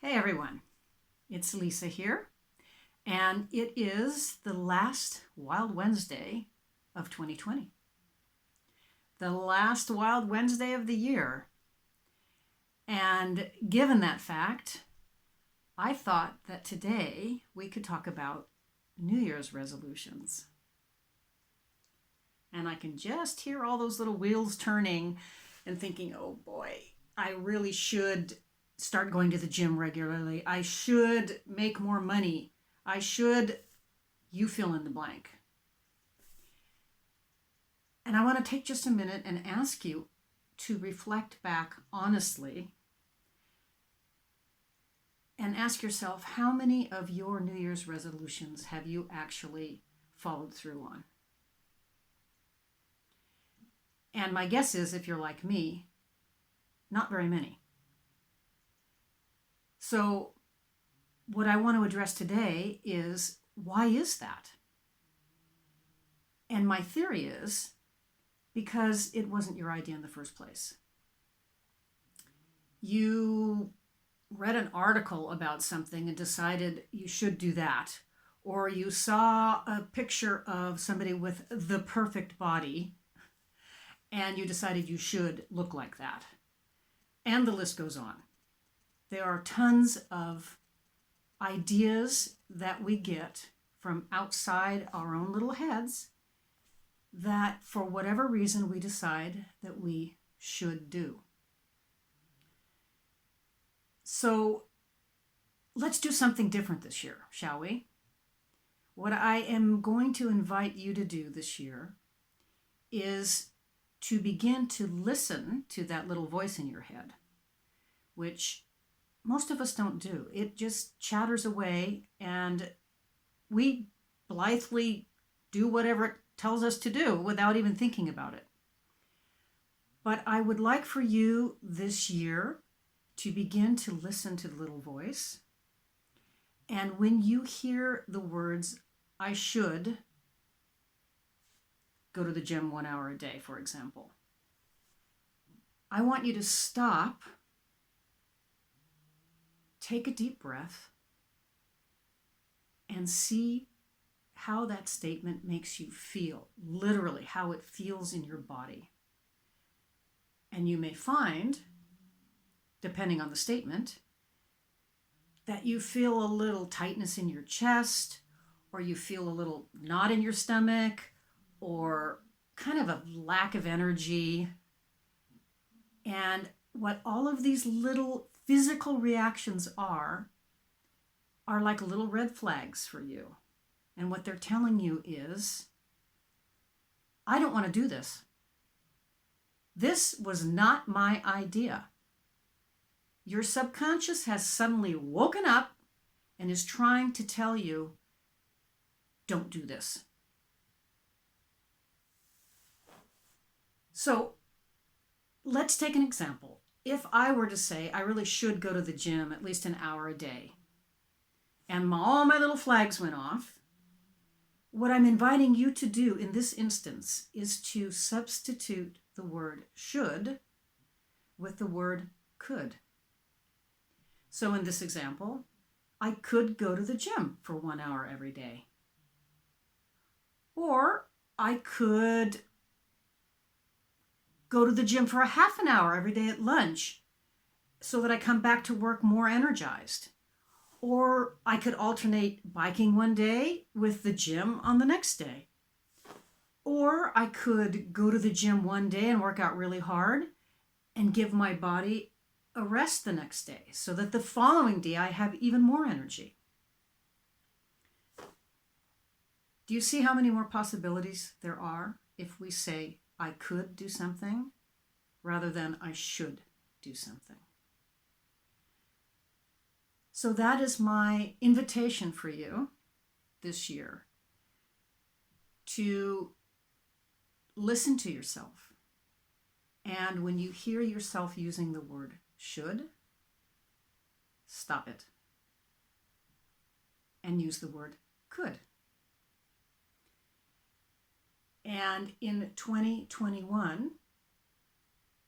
Hey everyone, it's Lisa here, and it is the last Wild Wednesday of 2020. The last Wild Wednesday of the year. And given that fact, I thought that today we could talk about New Year's resolutions. And I can just hear all those little wheels turning and thinking, oh boy, I really should start going to the gym regularly. I should make more money. I should, you fill in the blank. And I want to take just a minute and ask you to reflect back honestly and ask yourself, how many of your New Year's resolutions have you actually followed through on? And my guess is, if you're like me, not very many. So what I want to address today is, why is that? And my theory is because it wasn't your idea in the first place. You read an article about something and decided you should do that. Or you saw a picture of somebody with the perfect body and you decided you should look like that. And the list goes on. There are tons of ideas that we get from outside our own little heads that for whatever reason we decide that we should do. So let's do something different this year, shall we? What I am going to invite you to do this year is to begin to listen to that little voice in your head, which most of us don't do. It just chatters away and we blithely do whatever it tells us to do without even thinking about it. But I would like for you this year to begin to listen to the little voice. And when you hear the words, I should go to the gym 1 hour a day, for example, I want you to stop, take a deep breath, and see how that statement makes you feel, literally how it feels in your body. And you may find, depending on the statement, that you feel a little tightness in your chest, or you feel a little knot in your stomach, or kind of a lack of energy. And what all of these little physical reactions are like little red flags for you. And what they're telling you is, I don't want to do this. This was not my idea. Your subconscious has suddenly woken up and is trying to tell you, don't do this. So let's take an example. If I were to say I really should go to the gym at least an hour a day, and all my little flags went off, what I'm inviting you to do in this instance is to substitute the word should with the word could. So in this example, I could go to the gym for 1 hour every day. Or I could go to the gym for a half an hour every day at lunch so that I come back to work more energized. Or I could alternate biking one day with the gym on the next day. Or I could go to the gym one day and work out really hard and give my body a rest the next day so that the following day I have even more energy. Do you see how many more possibilities there are if we say I could do something rather than I should do something? So that is my invitation for you this year, to listen to yourself. And when you hear yourself using the word should, stop it and use the word could. And in 2021,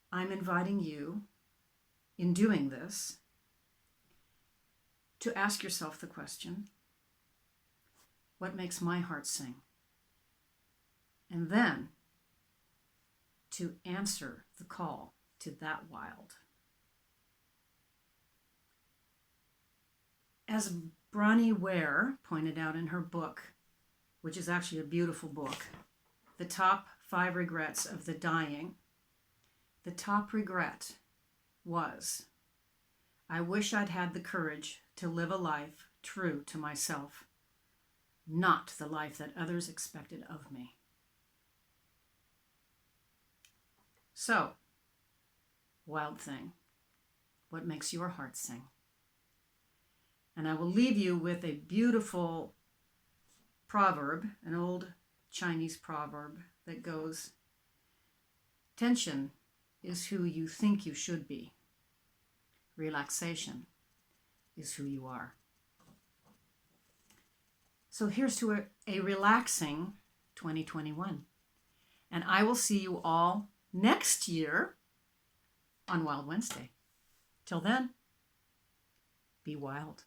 I'm inviting you, in doing this, to ask yourself the question, what makes my heart sing? And then to answer the call to that wild. As Bronnie Ware pointed out in her book, which is actually a beautiful book, The Top 5 Regrets of the Dying, the top regret was, I wish I'd had the courage to live a life true to myself, not the life that others expected of me. So, wild thing, what makes your heart sing? And I will leave you with a beautiful proverb, an old Chinese proverb that goes, tension is who you think you should be. Relaxation is who you are. So here's to a relaxing 2021. And I will see you all next year on Wild Wednesday. Till then, be wild.